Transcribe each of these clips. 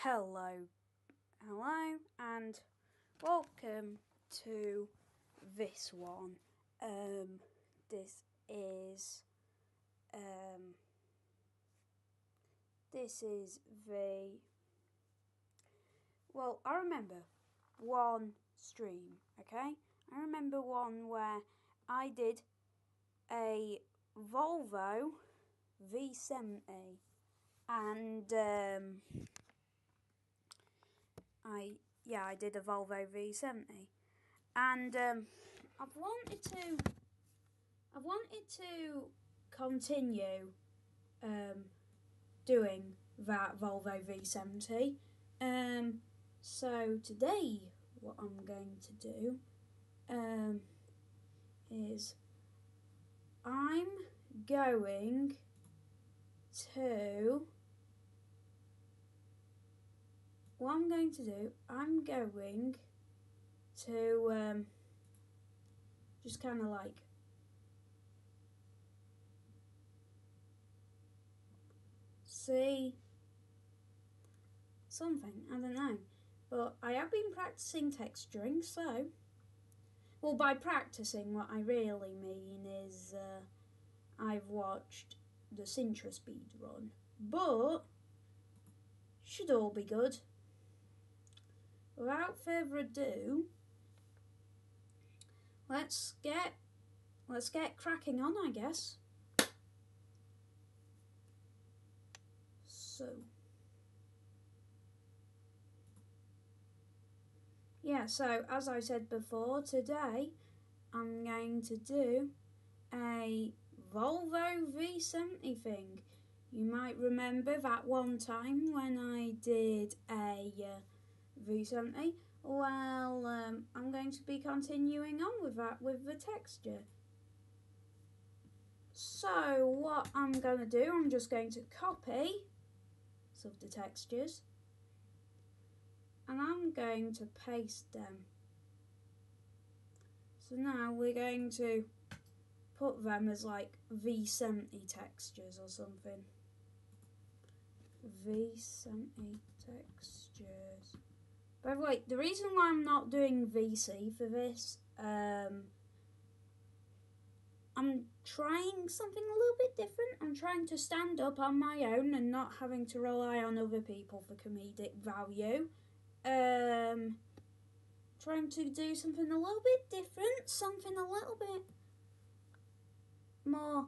Hello, and welcome to this one. This is the I remember one stream. Okay, I remember one where I did a Volvo V70, and I did a Volvo V70, and I've wanted to continue doing that Volvo V70. So today, what I'm going to do is I'm going to. What I'm going to do, I'm going to just kind of like see something, I don't know, but I have been practicing texturing, so, well, by practicing, what I really mean is I've watched the Sintra speed run, but should all be good. Without further ado, let's get cracking on, I guess. So as I said before, today I'm going to do a Volvo V70 thing. You might remember that one time when I did a V70. Well, I'm going to be continuing on with that with the texture. So what I'm going to do, I'm just going to copy some of the textures and I'm going to paste them. So now we're going to put them as like V70 textures or something. V70 textures. By the way, the reason why I'm not doing VC for this, I'm trying something a little bit different. I'm trying to stand up on my own and not having to rely on other people for comedic value. Trying to do something a little bit different, something a little bit more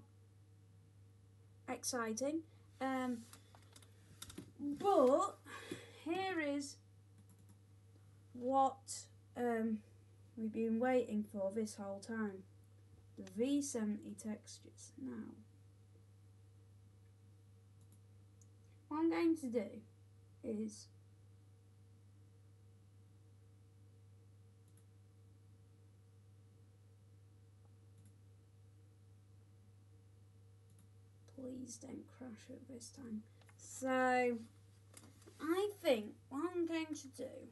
exciting. But here is what we've been waiting for this whole time. The V70 textures. Now, what I'm going to do is please don't crash it this time. So I think what I'm going to do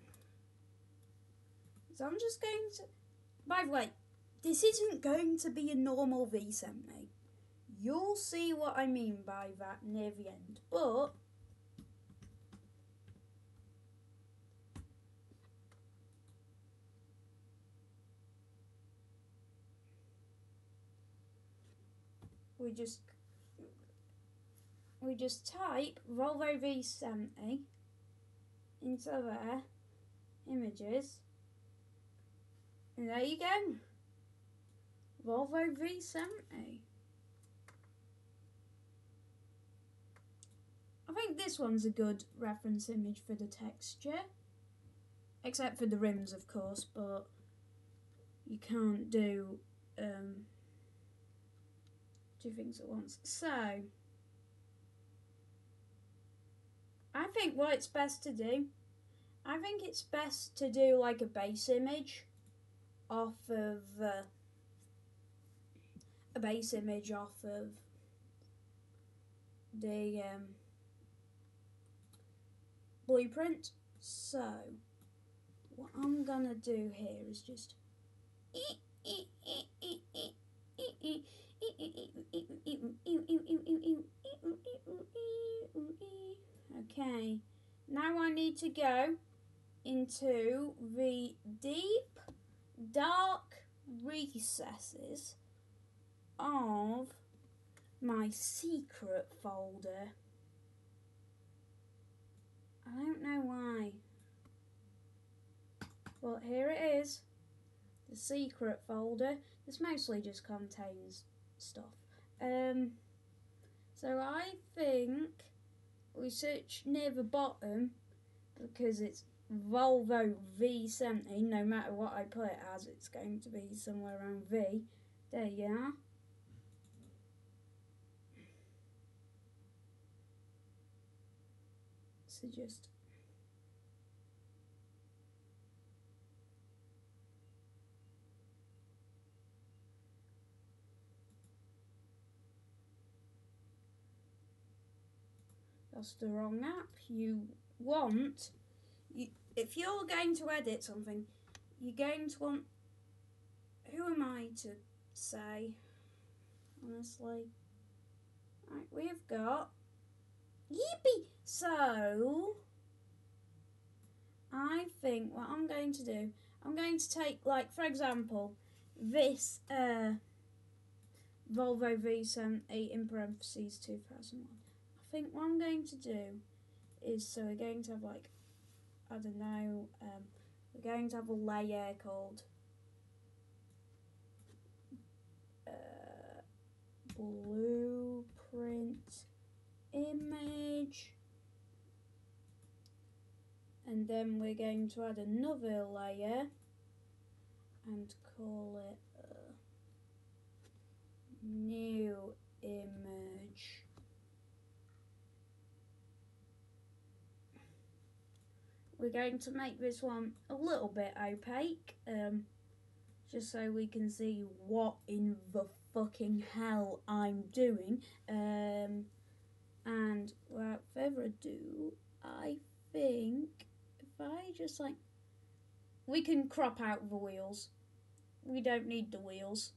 is I'm just going to, by the way, this isn't going to be a normal V70. You'll see what I mean by that near the end, but we just type Volvo V70 into there, images, and there you go, Volvo V70. I think this one's a good reference image for the texture, except for the rims, of course, but you can't do two things at once. So I think what it's best to do, I think it's best to do like a base image off of the blueprint. So what I'm gonna do here is just okay, now I need need to go into the deep, dark recesses of my secret folder. I don't know why. But here it is. The secret folder. This mostly just contains stuff. So I think we search near the bottom because it's Volvo V70. No matter what I put it as, it's going to be somewhere around V. There you are. So just that's the wrong app. If you're going to edit something, you're going to want, who am I to say, honestly? Right, we've got Yippee! So I think what I'm going to do, I'm going to take, like, for example, this Volvo V70 in parentheses 2001. I think what I'm going to do is, so we're going to have, like, I don't know, we're going to have a layer called blueprint image, and then we're going to add another layer and call it new image. We're going to make this one a little bit opaque, just so we can see what in the fucking hell I'm doing. And without further ado, I think if I just like, we can crop out the wheels. We don't need the wheels.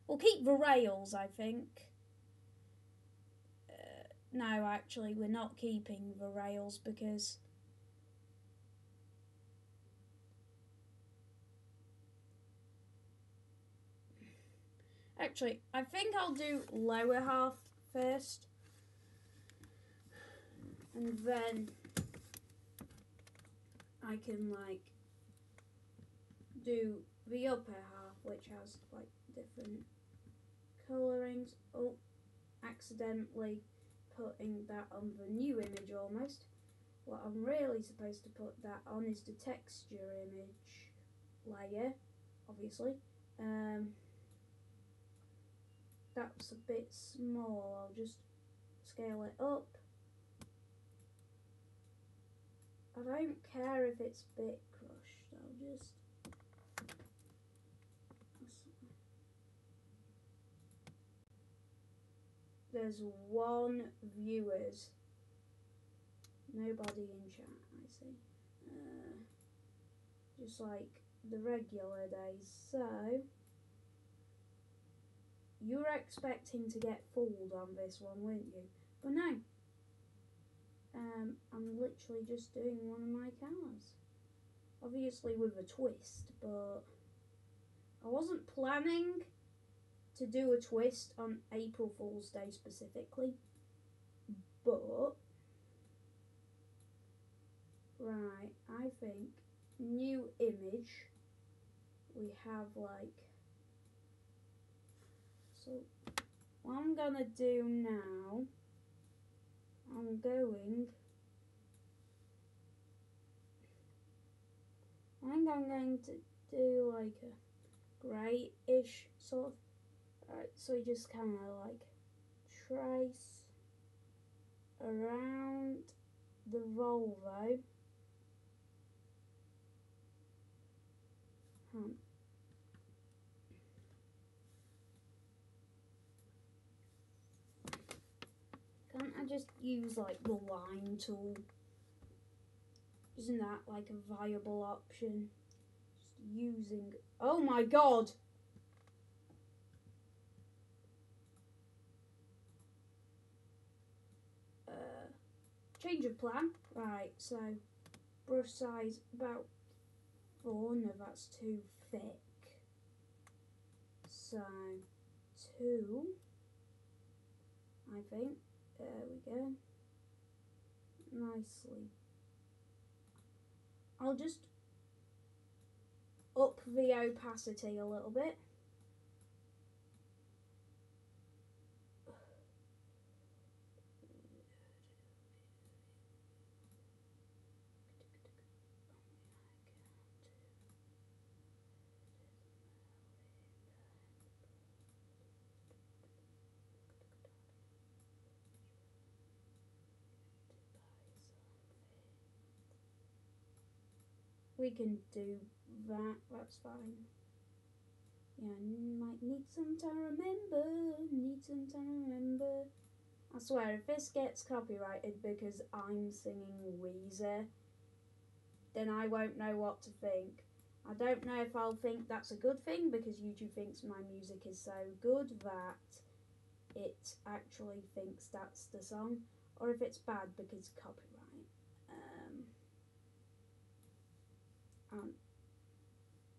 We'll keep the rails, I think. No, actually, we're not keeping the rails because actually, I think I'll do lower half first, and then I can like do the upper half, which has like different colourings. Oh, accidentally putting that on the new image almost. What I'm really supposed to put that on is the texture image layer, obviously. That's a bit small, I'll just scale it up. I don't care if it's bit crushed, I'll just... There's one viewers. Nobody in chat, I see. Just like the regular days. So, you were expecting to get fooled on this one, weren't you? But no. I'm literally just doing one of my colours. Obviously with a twist, but I wasn't planning to do a twist on April Fool's Day specifically, but right, I think new image, we have like, so what I'm gonna do now, I'm going to do like a greyish sort of. Alright, so we just kind of like trace around the Volvo. Can't I just use like the line tool? Isn't that like a viable option? Just using, oh my god! Change of plan. Right, so brush size about 4. No, that's too thick. So 2, I think. There we go. Nicely. I'll just up the opacity a little bit. We can do that, that's fine. Yeah, might need some time to remember. I swear, if this gets copyrighted because I'm singing Weezer, then I won't know what to think. I don't know if I'll think that's a good thing because YouTube thinks my music is so good that it actually thinks that's the song, or if it's bad because copyright.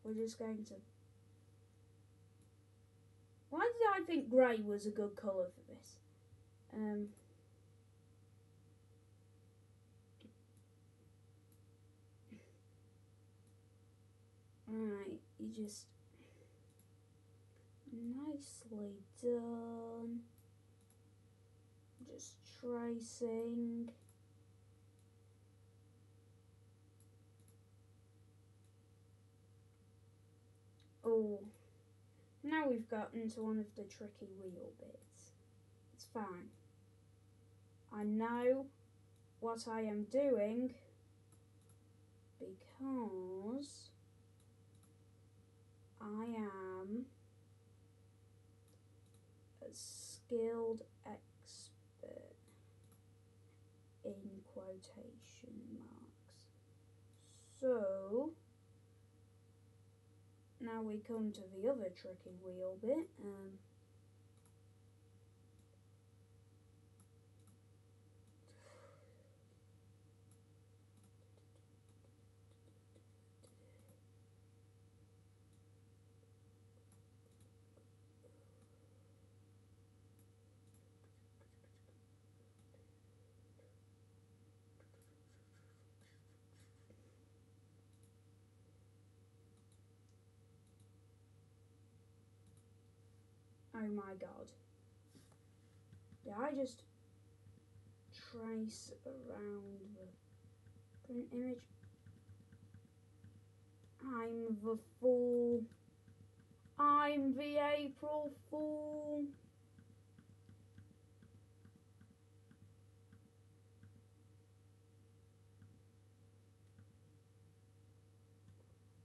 We're just going to... Why did I think grey was a good colour for this? Right, you just... Nicely done. Just tracing. Oh, now we've gotten to one of the tricky wheel bits. It's fine. I know what I am doing because I am a skilled expert in quotation marks. So now we come to the other tricky wheel bit. Oh my god. Did I just trace around the print image? I'm the fool. I'm the April Fool.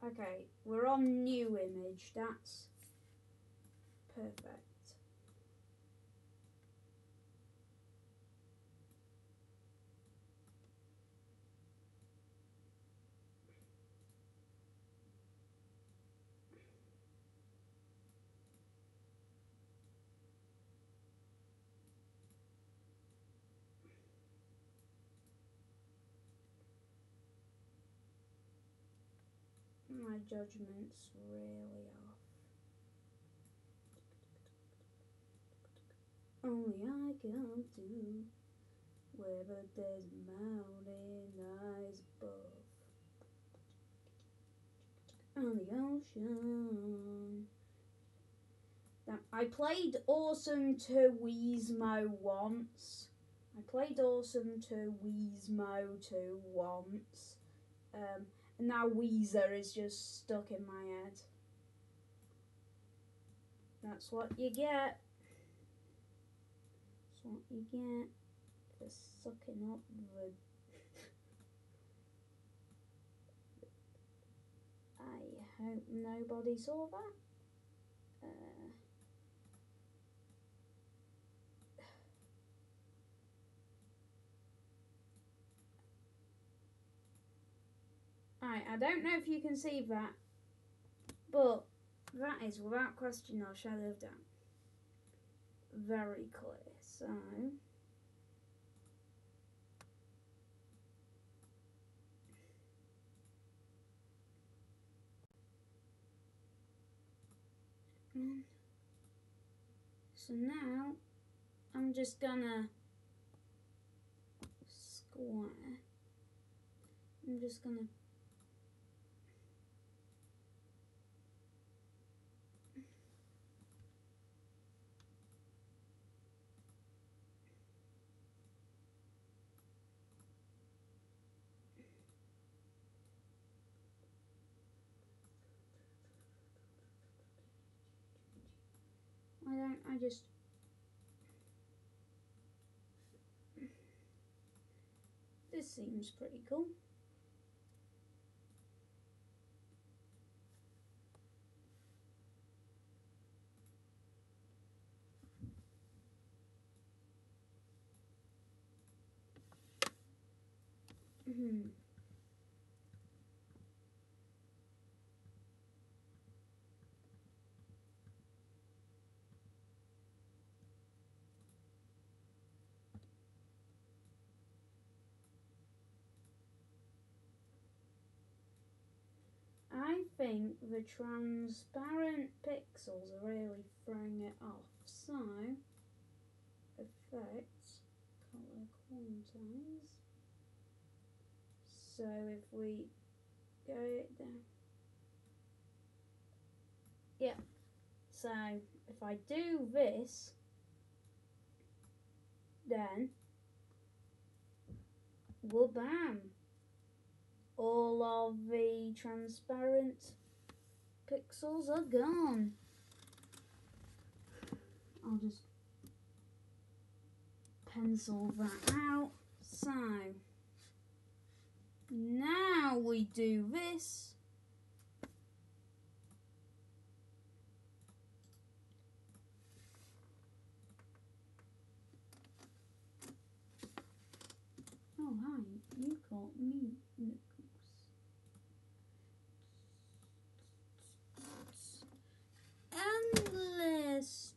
Okay, we're on new image. That's perfect. My judgment's really off. Only I can do whether there's a mountain eyes above on the ocean. Now, I played Awesome to Weezmo once. I played Awesome to Weezmo 2 once. And now Weezer is just stuck in my head. That's what you get. That's what you get for sucking up the... I hope nobody saw that. Alright, I don't know if you can see that, but that is without question or shadow of doubt very clear. So So now I'm just gonna square. I'm just gonna why don't I just this seems pretty cool. I think the transparent pixels are really throwing it off. So, effects, color quantize. So if we go it down, yeah. So if I do this, then whoa-bam! All of the transparent pixels are gone. I'll just pencil that out. So now we do this. Oh hi, you caught me, Nichols. Endless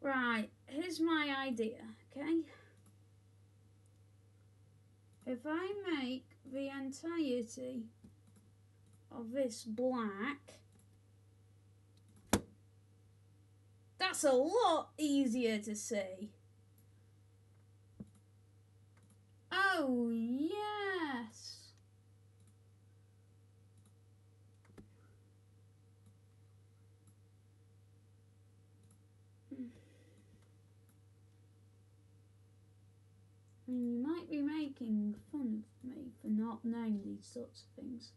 Right, here's my idea, okay? If I make the entirety of this black, that's a lot easier to see. Oh, yes. I mean, you might be making fun of me for not knowing these sorts of things.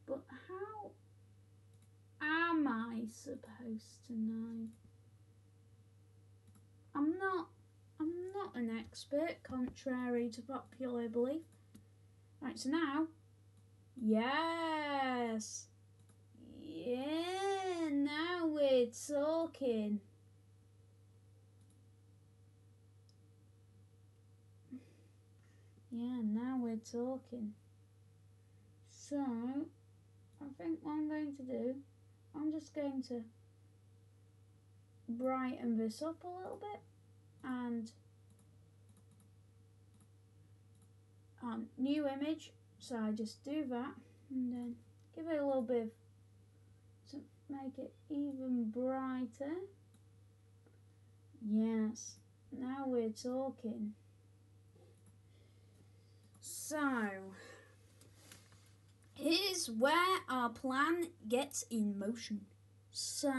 But how am I supposed to know? I'm not an expert, contrary to popular belief. Right, so now, yes, yeah, now we're talking. Yeah, now we're talking. So, I think what I'm going to do, I'm just going to brighten this up a little bit and new image. So I just do that and then give it a little bit to make it even brighter. Yes, now we're talking. So, here's where our plan gets in motion. So,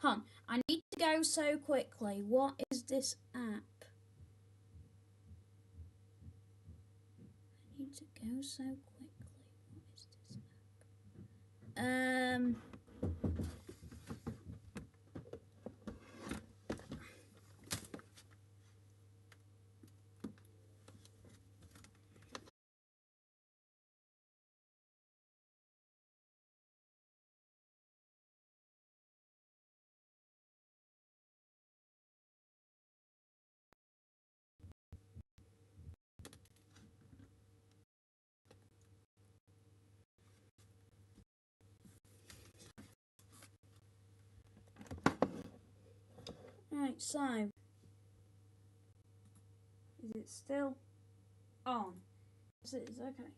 I need to go so quickly. What is this app? I need to go so quickly. What is this app? Right, so is it still on? Yes, it is, okay.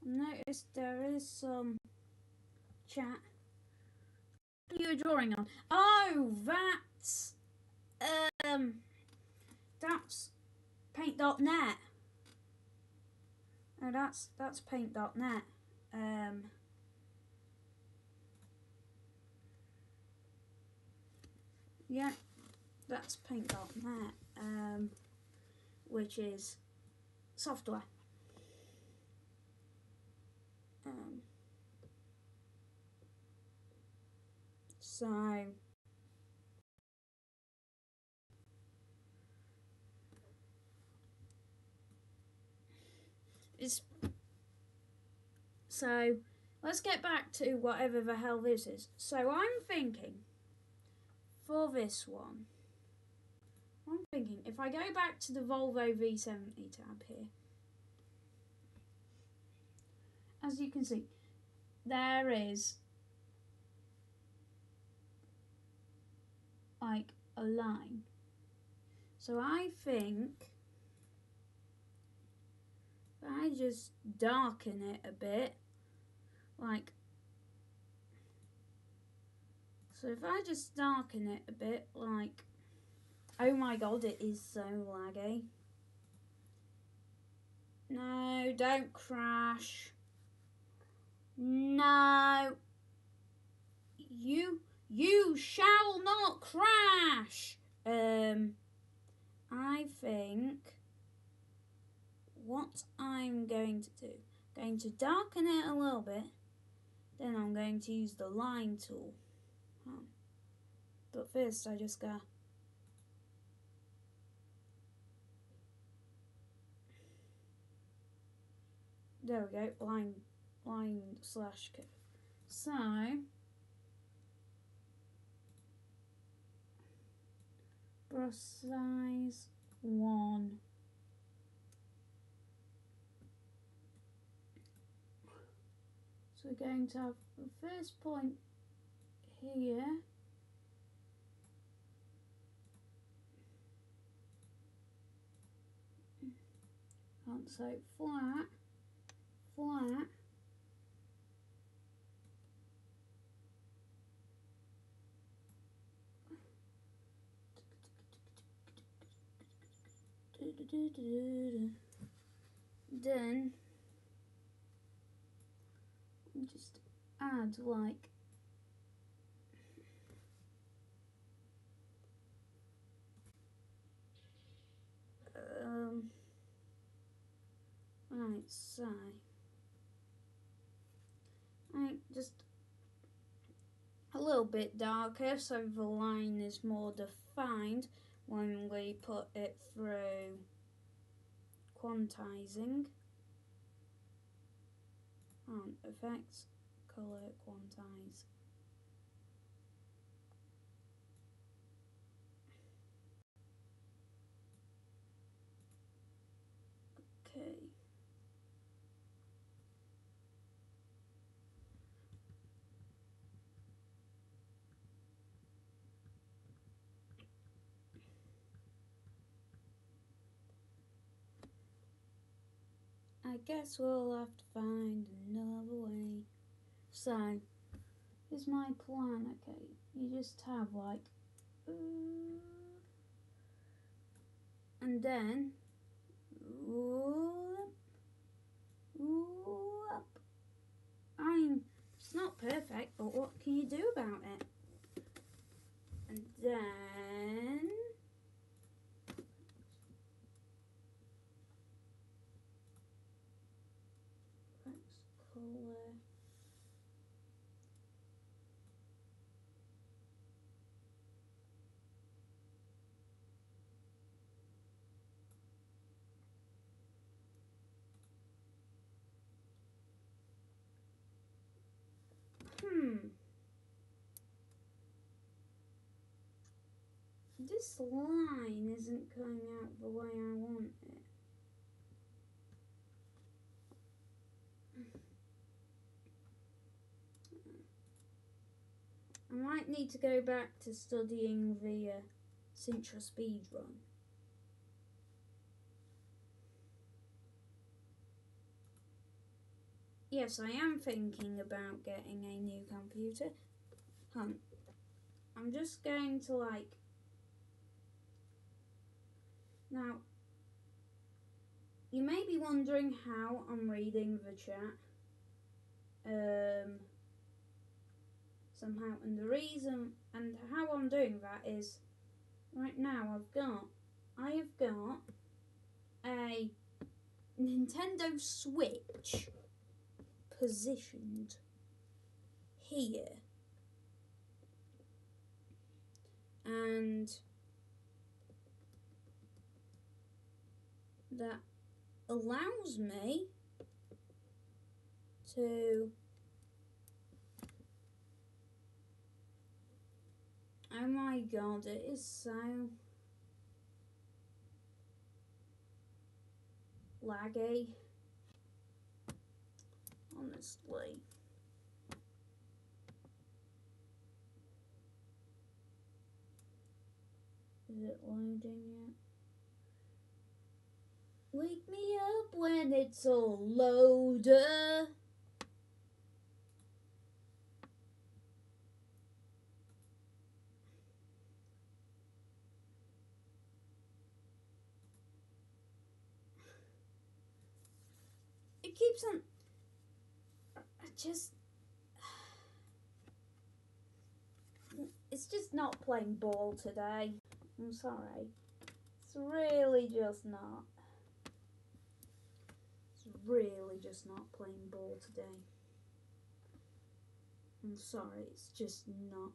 Noticed there is some chat. What are you drawing on? Oh, that's paint.net. Oh, that's paint.net. Yeah, that's paint.net. Which is software. So let's get back to whatever the hell this is. So I'm thinking for this one, if I go back to the Volvo V70 tab here, as you can see, there is like a line. So I think if I just darken it a bit, like, so if I just darken it a bit, like, oh my god, it is so laggy. No, don't crash. No. You shall not crash. I think what I'm going to do, going to darken it a little bit, then I'm going to use the line tool. But first I just go. There we go, line slash curve. So brush size 1. So we're going to have the first point here. So flat. Then just add like right, so just a little bit darker so the line is more defined when we put it through quantizing. Effects, color, quantize. Okay. I guess we'll have to find another way. So, here's my plan, okay. You just have like, and then, it's not perfect, but what can you do about it? And then, let's color. This line isn't coming out the way I want it. I might need to go back to studying the Sintra speedrun. Yes, I am thinking about getting a new computer. I'm just going to now, you may be wondering how I'm reading the chat. Somehow, and the reason and how I'm doing that is right now I have got a Nintendo Switch positioned here, and that allows me to, oh my god, it is so laggy, honestly. Is it loading yet? Wake me up when it's all loaded. It keeps on. It's just not playing ball today. I'm sorry. It's really just not. It's really just not playing ball today. I'm sorry, it's just not.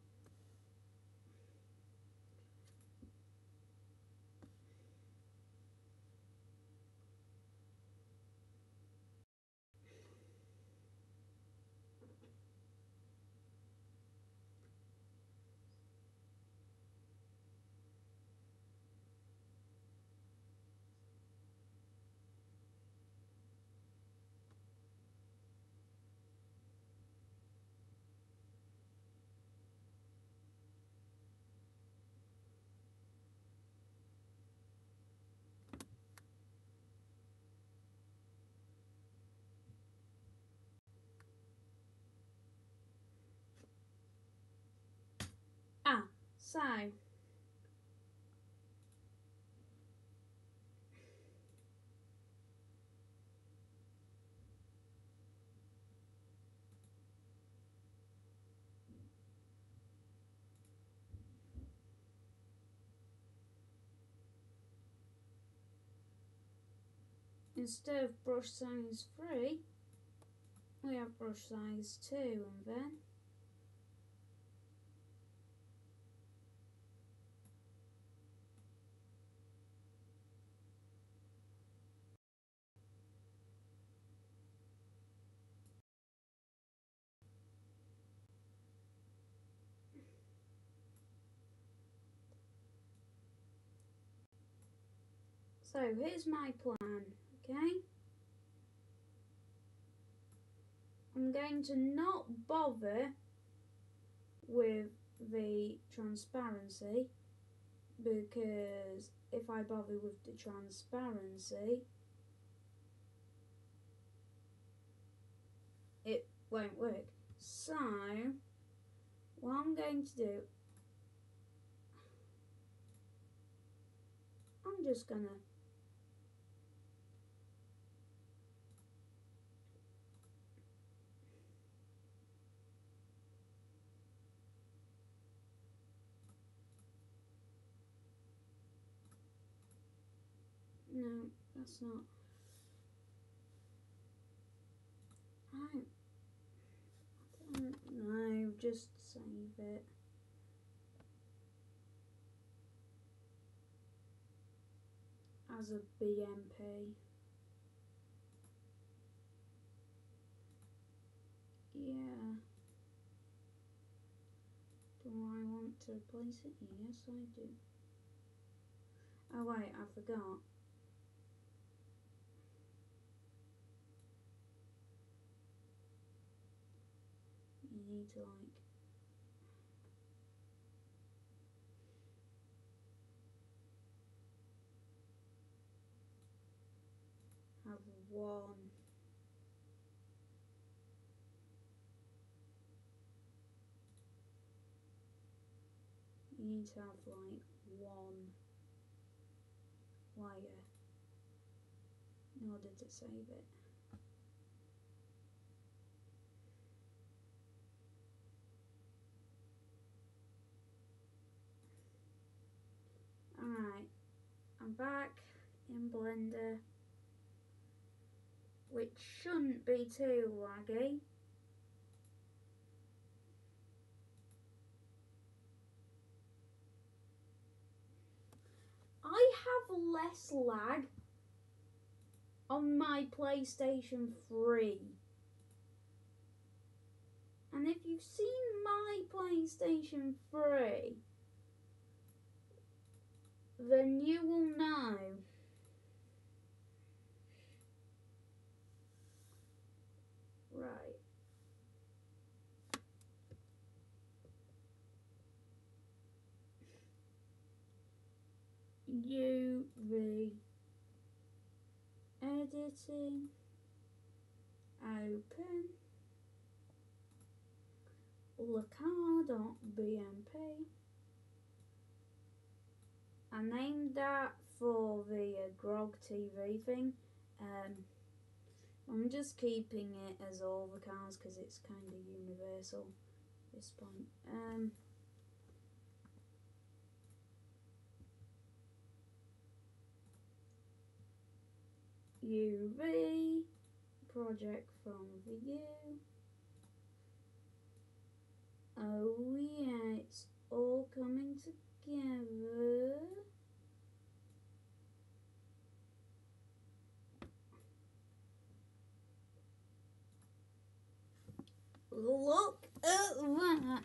So instead of brush size 3, we have brush size 2, and then so here's my plan, okay? I'm going to not bother with the transparency, because if I bother with the transparency, it won't work. So what I'm going to do, I'm just gonna no, that's not. I don't know, just save it. As a BMP. Yeah. Do I want to replace it? Yes, I do. Oh wait, I forgot. You need to have one need to have like one layer in order to save it. Alright, I'm back in Blender, which shouldn't be too laggy. I have less lag on my PlayStation 3. And if you've seen my PlayStation 3, then you will know. Right. UV editing, open, Lacar.bmp. I named that for the Grog TV thing. I'm just keeping it as all the cars because it's kind of universal at this point. UV, project from view. Oh yeah, it's all coming together. Look at that.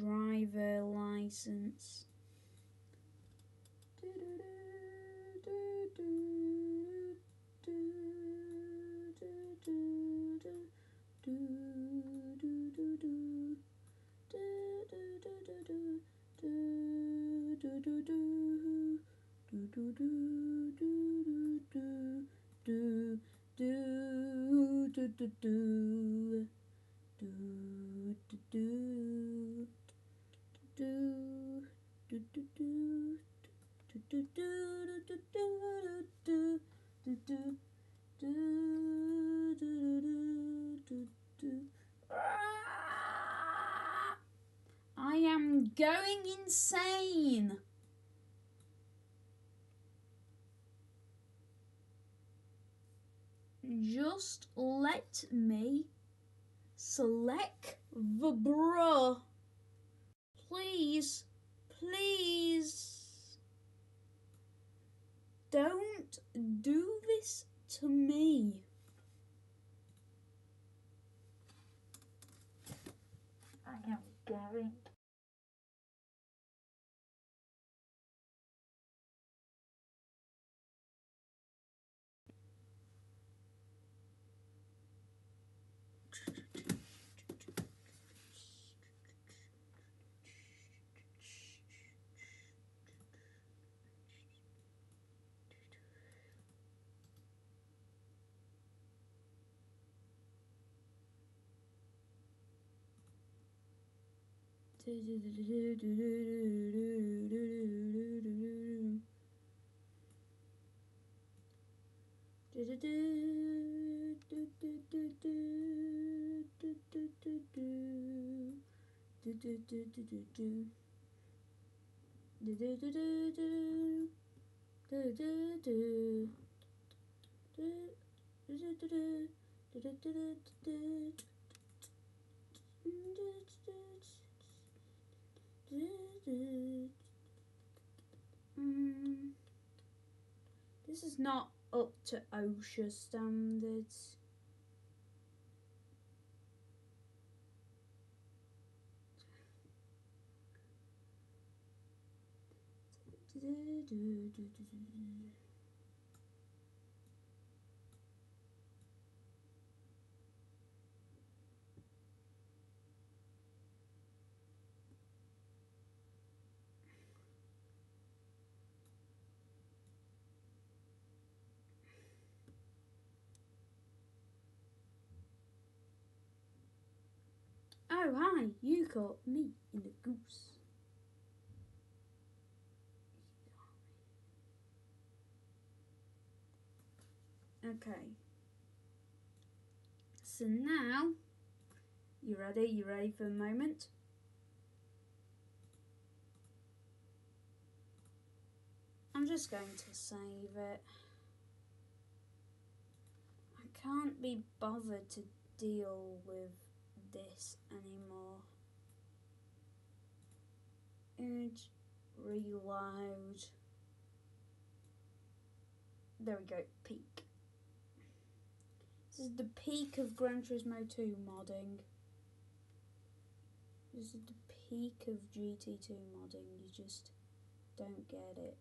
Driver license. I am going insane. Just let me select the bruh. Please, please. Don't do this to me. I am going. This is not up to OSHA standards. Oh, hi, you caught me in the goose. Okay. So now, you ready? You ready for a moment? I'm just going to save it. I can't be bothered to deal with this anymore. Urge, reload. There we go, peak. This is the peak of Gran Turismo 2 modding. This is the peak of GT2 modding. You just don't get it.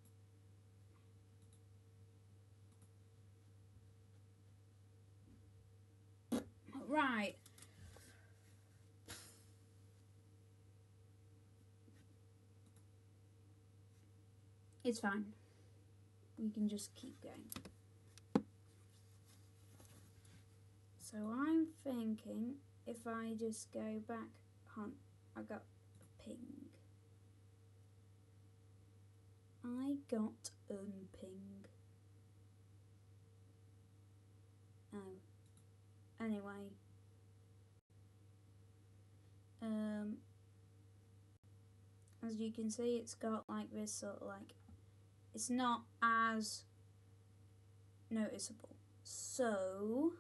Right. It's fine. We can just keep going. So I'm thinking if I just go back, I got ping. I got unping. Oh. Anyway. As you can see, it's got like this sort of like, it's not as noticeable. So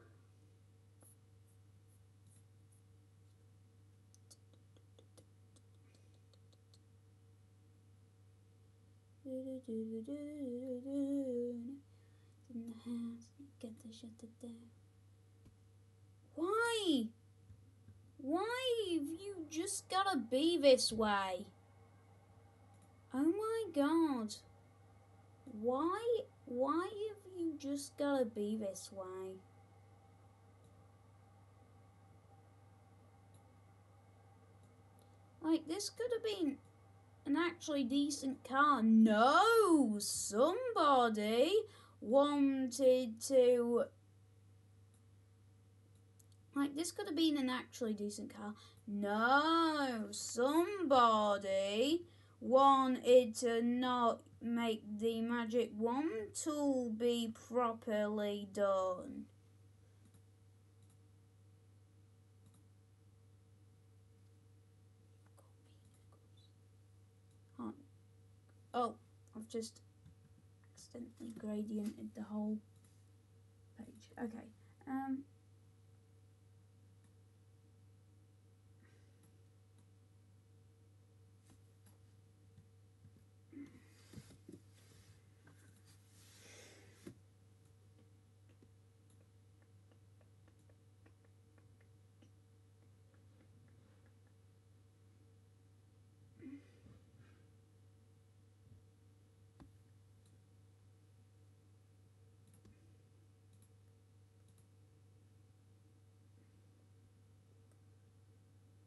in the house, get the shut it down. Why? Why have you just gotta be this way? Oh my god. Why have you just gotta be this way? Like, this could have been an actually decent car. No! Somebody wanted to... Like, this could have been an actually decent car. No! Somebody wanted to not make the Magic Wand tool be properly done. Oh, I've just accidentally gradiented the whole page. Okay.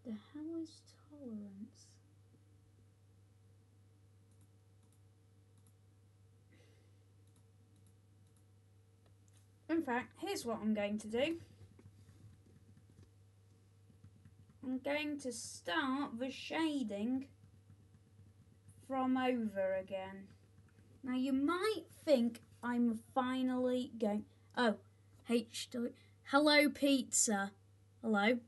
The hell is tolerance? In fact, here's what I'm going to do. I'm going to start the shading from over again. Now you might think I'm finally going... Oh, hello pizza. Hello.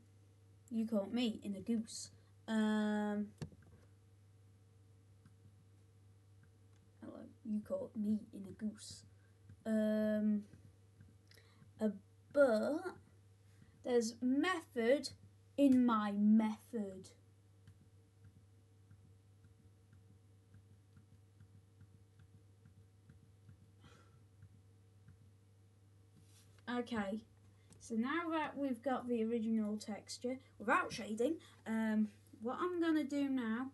You caught me in a goose. Hello. You caught me in a goose. But there's method in my method. Okay, so now that we've got the original texture without shading, what I'm gonna do now,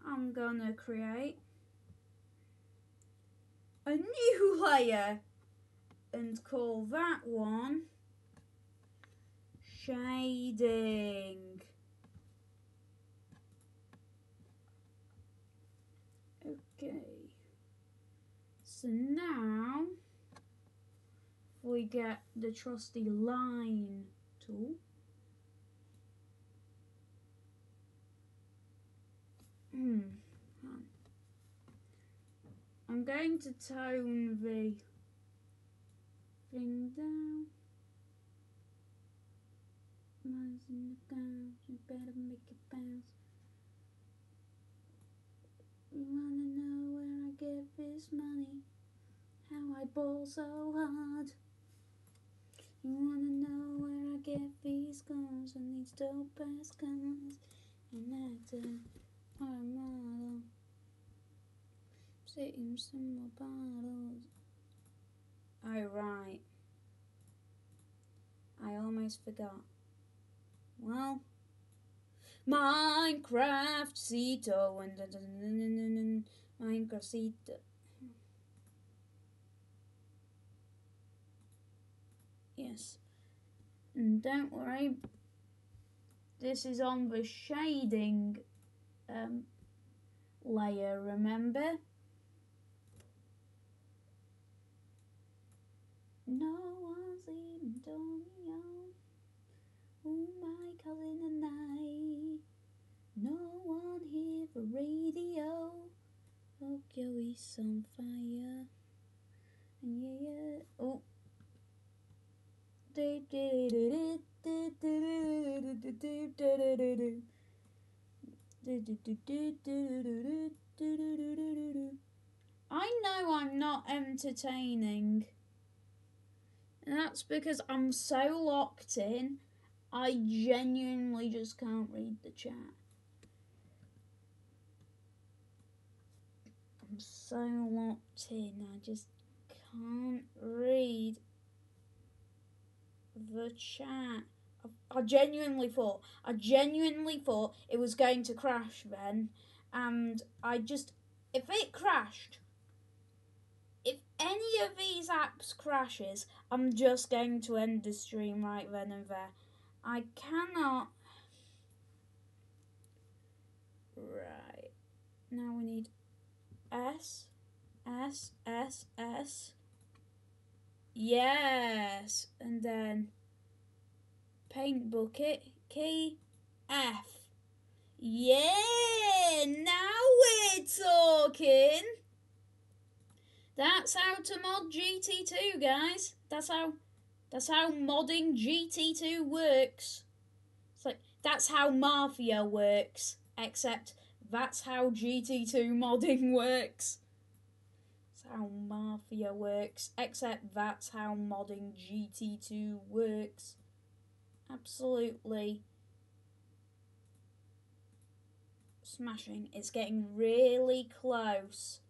I'm gonna create a new layer and call that one shading. Okay, so now we get the trusty line tool I'm going to tone the thing down. Mine's in the ground, you better make it bounce. You wanna know where I get this money? How I ball so hard? You wanna know where I get these guns and these dope ass guns? An actor or a model, sitting some more bottles. Oh right, I almost forgot. Well, Minecraft Cito and Minecraft Cito. Yes, and don't worry, this is on the shading layer, remember? No one's even told me on who my cousin and I. No one hear the radio. Tokyo is on fire. And yeah. Oh. I know I'm not entertaining. And that's because I'm so locked in, I genuinely just can't read the chat. I'm so locked in, I just can't read the chat. I genuinely thought it was going to crash then, and if it crashed, if any of these apps crashes, I'm just going to end the stream right then and there. I cannot. Right. Now we need S. Yes. And then paint bucket, key, F. Yeah, now we're talking. That's how to mod GT2, guys. That's how modding GT2 works. It's like, that's how Mafia works, except that's how GT2 modding works. That's how Mafia works, except that's how modding GT2 works. Absolutely smashing. It's getting really close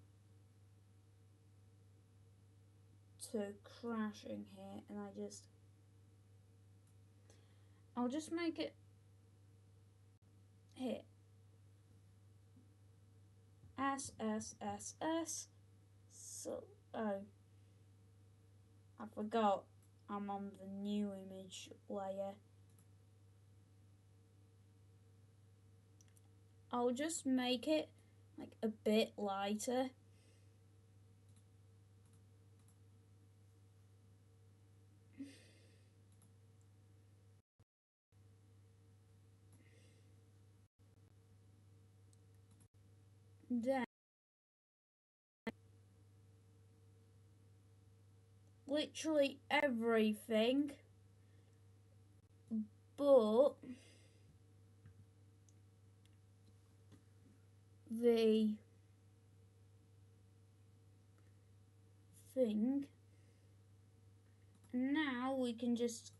to crashing here, and I'll just make it hit S. So, oh, I forgot I'm on the new image layer. I'll just make it like a bit lighter. Then literally everything but the thing. And now we can just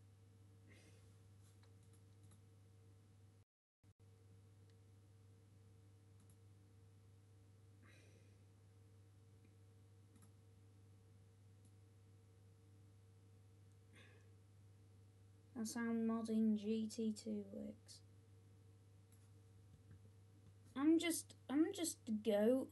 that's how modding GT2 works. I'm just a goat.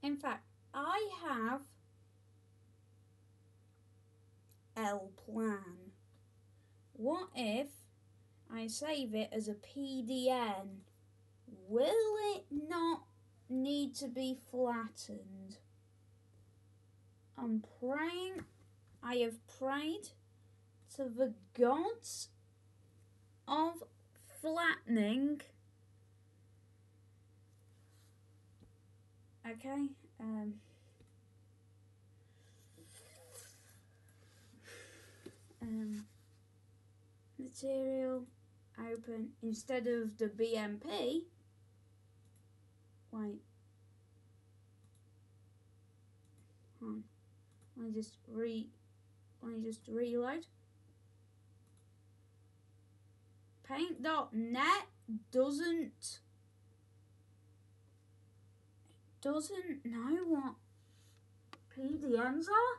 In fact, I have L plan. What if I save it as a PDN will it not need to be flattened? I'm praying, I have prayed to the gods of flattening. Okay, material, open, instead of the BMP, wait, let me just reload. Paint.net doesn't know what PDMs are.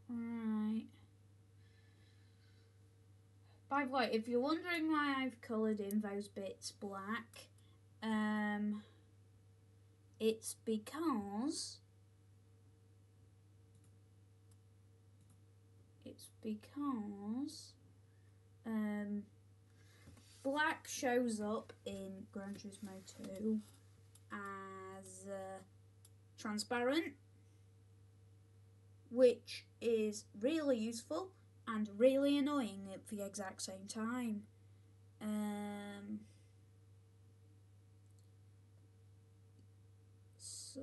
Right. By the way, if you're wondering why I've coloured in those bits black, it's because black shows up in Gran Turismo 2 as transparent, which is really useful and really annoying at the exact same time. So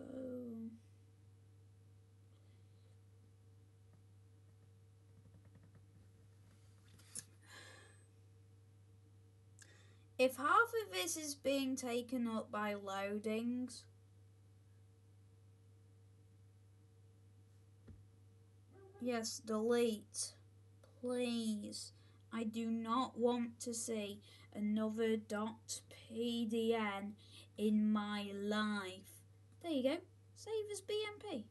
if half of this is being taken up by loadings, yes, delete, please. I do not want to see another .pdn in my life. There you go, save as BMP.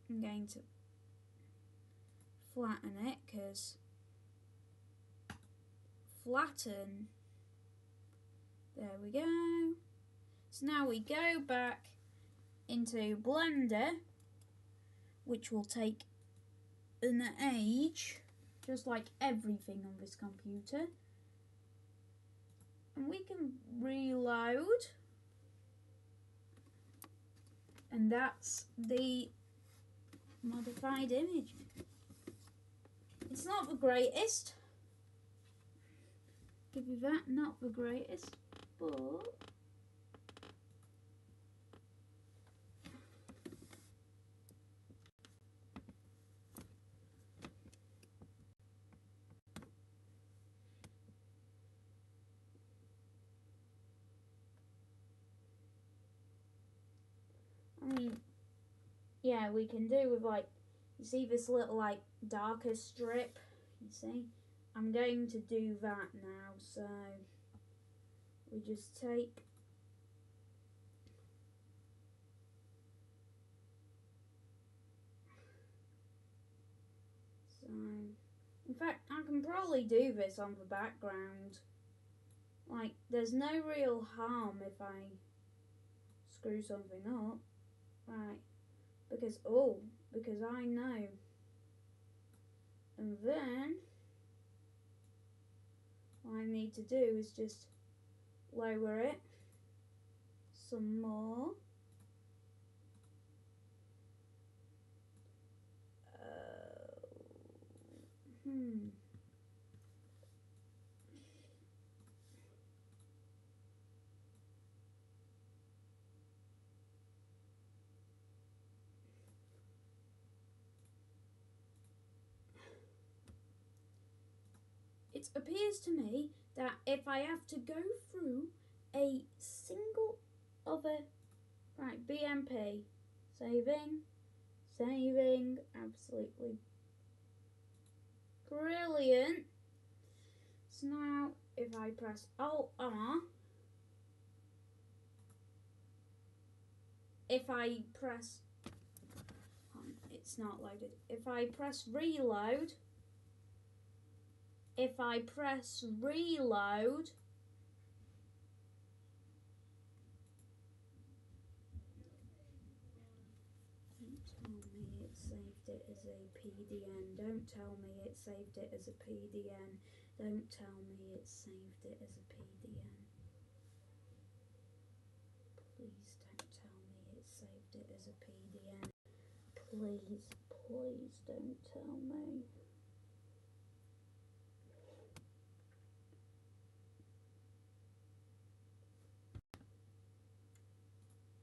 I'm going to flatten it, because flatten, there we go. So now we go back into Blender, which will take an age, just like everything on this computer, and we can reload, and that's the modified image. It's not the greatest, give you that, not the greatest, but I mean, yeah, we can do with, like, you see this little, like, darker strip, you see? I'm going to do that now, so we just take in fact, I can probably do this on the background. Like, there's no real harm if I screw something up. Right, because I know. And then what I need to do is just lower it some more. It appears to me that if I have to go through a single other, right, BMP, saving, absolutely brilliant. now if I press Alt R, if I press, it's not loaded, if I press reload, don't tell me it saved it as a PDN, don't tell me it saved it as a PDN, don't tell me it saved it as a PDN. Please don't tell me it saved it as a PDN. Please, please don't tell me.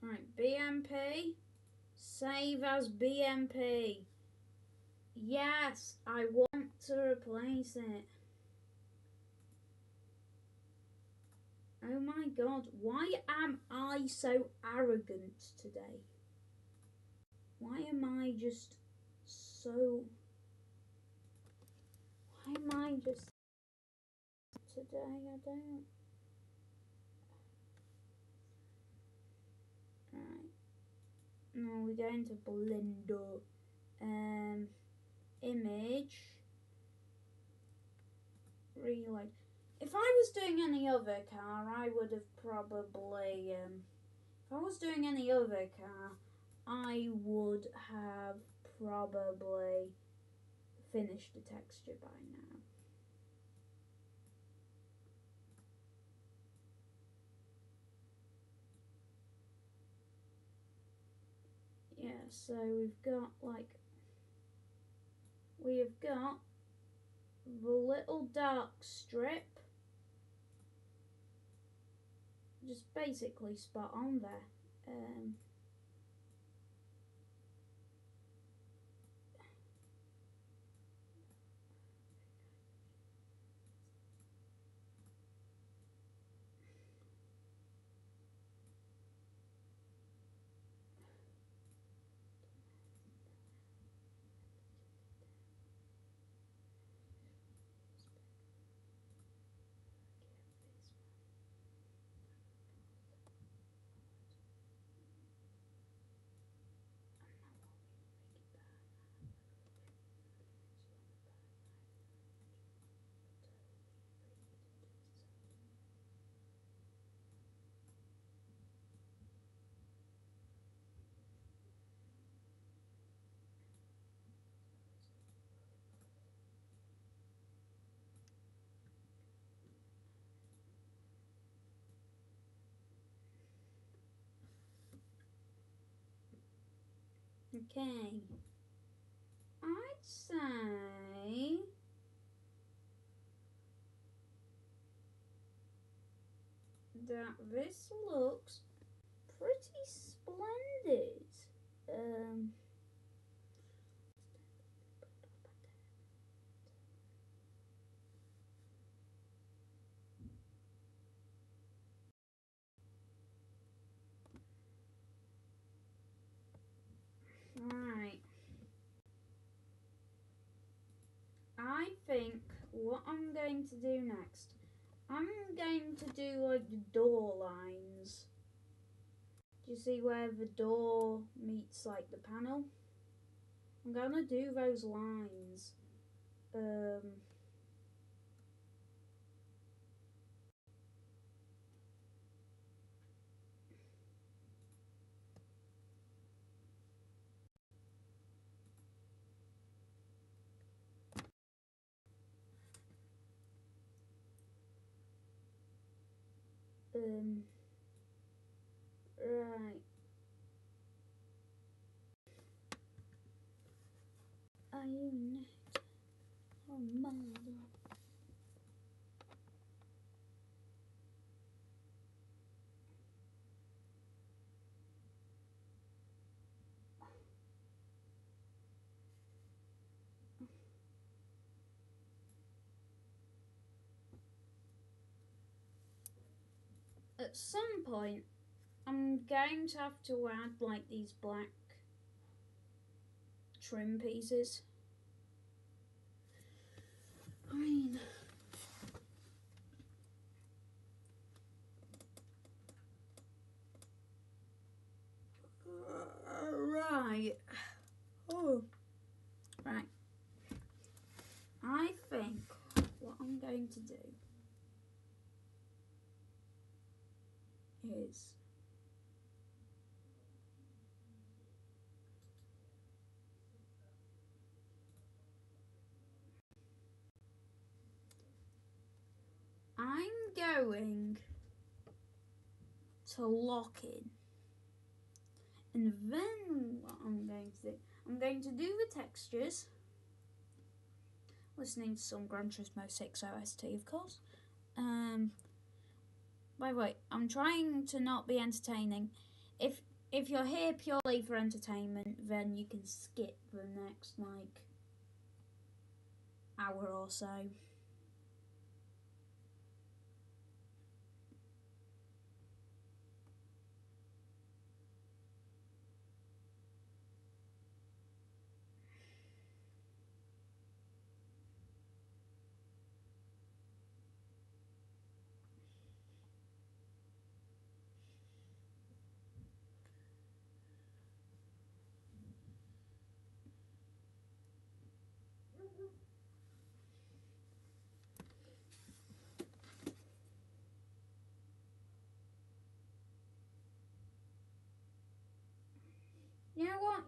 Right, BMP, save as BMP. Yes, I want to replace it. Oh my god, why am I so arrogant today? Why am I just so... Why am I just... Today, I don't... Right. Now we're going to Blender. Image. Reload. If I was doing any other car, I would have probably... if I was doing any other car, I would have probably finished the texture by now. Yeah, so we've got the little dark strip, just basically spot on there. Okay, I'd say that this looks pretty splendid. Right. I think what I'm going to do next, I'm going to do like the door lines. Do you see where the door meets like the panel? I'm gonna do those lines. Right. Are you not? Oh, mother. At some point, I'm going to have to add like these black trim pieces. I mean, Oh. Right. I think what I'm going to do is I'm going to lock in, and then what I'm going to do the textures, listening to some Gran Turismo 6 OST, of course. By the way, I'm trying to not be entertaining. If you're here purely for entertainment, then you can skip the next hour or so.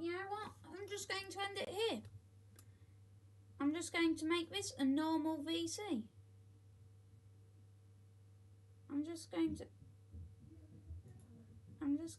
You know what? I'm just going to end it here. I'm just going to make this a normal VC. I'm just going to make this